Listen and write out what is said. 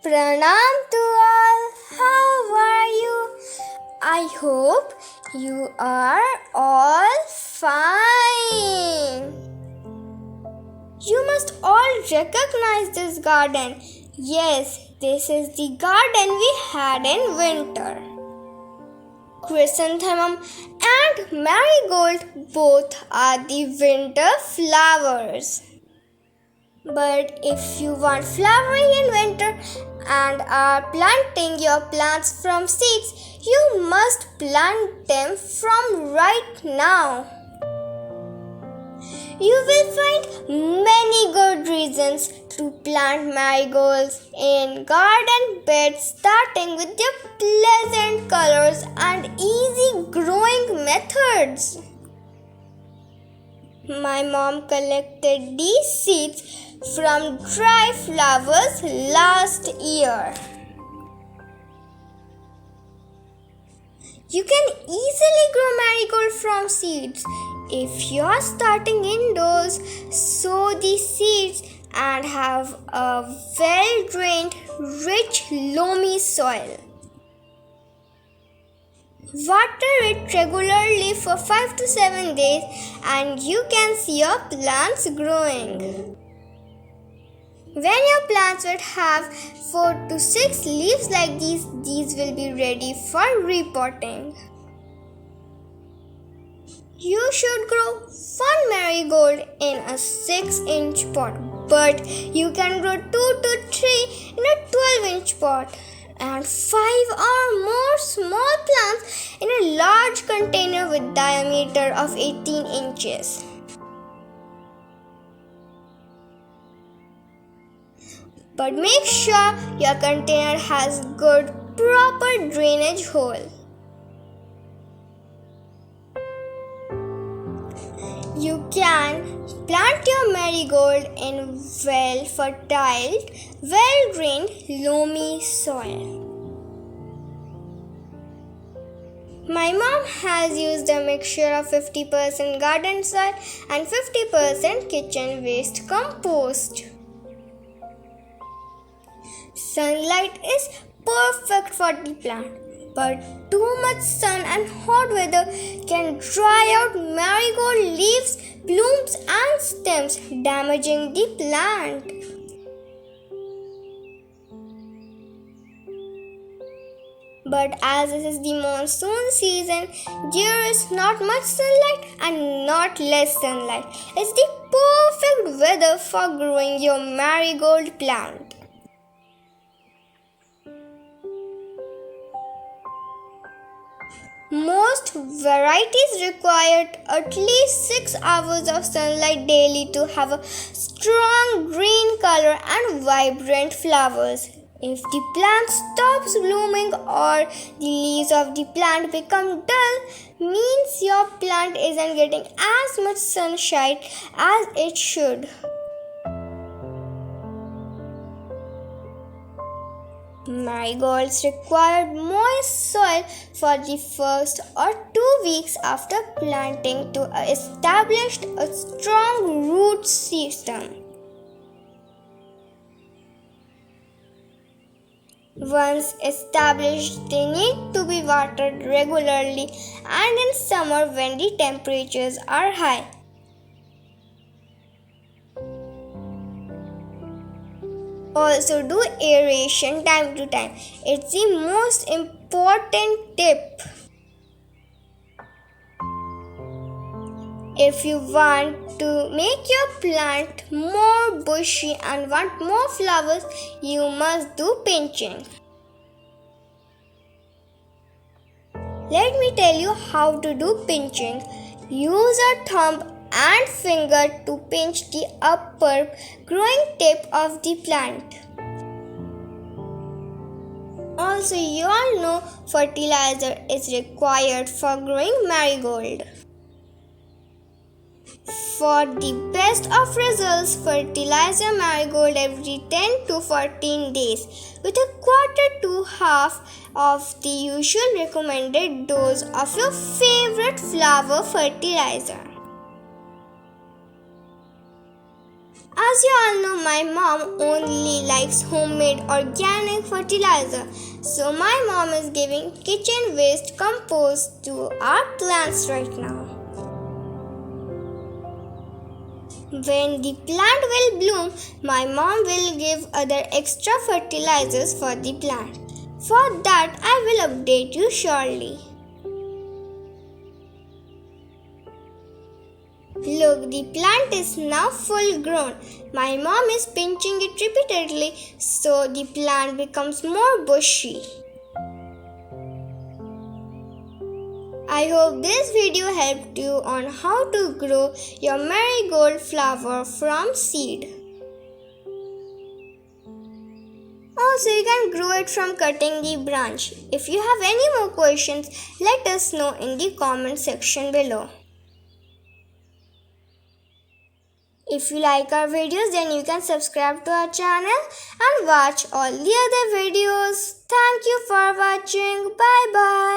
Pranam to all. How are you? I hope you are all fine. You must all recognize this garden. Yes, this is the garden we had in winter. Chrysanthemum and marigold both are the winter flowers. But if you want flowering in winter and are planting your plants from seeds, you must plant them from right now. You will find many good reasons to plant marigolds in garden beds, starting with their pleasant colors and easy growing methods. My mom collected these seeds from dry flowers last year. You can easily grow marigold from seeds. If you are starting indoors, sow the seeds and have a well-drained, rich, loamy soil. Water it regularly for 5 to 7 days and you can see your plants growing. When your plants will have 4 to 6 leaves like these will be ready for repotting. You should grow 1 marigold in a 6-inch pot, but you can grow 2 to 3 in a 12-inch pot and 5 or more small plants in a large container with diameter of 18 inches. But make sure your container has good, proper drainage hole. You can plant your marigold in well-fertile, well-drained, loamy soil. My mom has used a mixture of 50% garden soil and 50% kitchen waste compost. Sunlight is perfect for the plant, but too much sun and hot weather can dry out marigold leaves, blooms and stems, damaging the plant. But as this is the monsoon season, there is not much sunlight and not less sunlight. It's the perfect weather for growing your marigold plant. Most varieties require at least 6 hours of sunlight daily to have a strong green color and vibrant flowers. If the plant stops blooming or the leaves of the plant become dull, means your plant isn't getting as much sunshine as it should. Marigolds require moist soil for the first or 2 weeks after planting to establish a strong root system. Once established, they need to be watered regularly and in summer when the temperatures are high. Also do aeration time to time. It's the most important tip. If you want to make your plant more bushy and want more flowers, you must do pinching. Let me tell you how to do pinching. Use a thumb and finger to pinch the upper growing tip of the plant. Also, you all know fertilizer is required for growing marigold. For the best of results, fertilize marigold every 10 to 14 days with a quarter to half of the usual recommended dose of your favorite flower fertilizer. As you all know, my mom only likes homemade organic fertilizer. So my mom is giving kitchen waste compost to our plants right now. When the plant will bloom, my mom will give other extra fertilizers for the plant. For that, I will update you shortly. Look, the plant is now full grown. My mom is pinching it repeatedly so the plant becomes more bushy. I hope this video helped you on how to grow your marigold flower from seed. Also, you can grow it from cutting the branch. If you have any more questions, let us know in the comment section below. If you like our videos, then you can subscribe to our channel and watch all the other videos. Thank you for watching. Bye bye.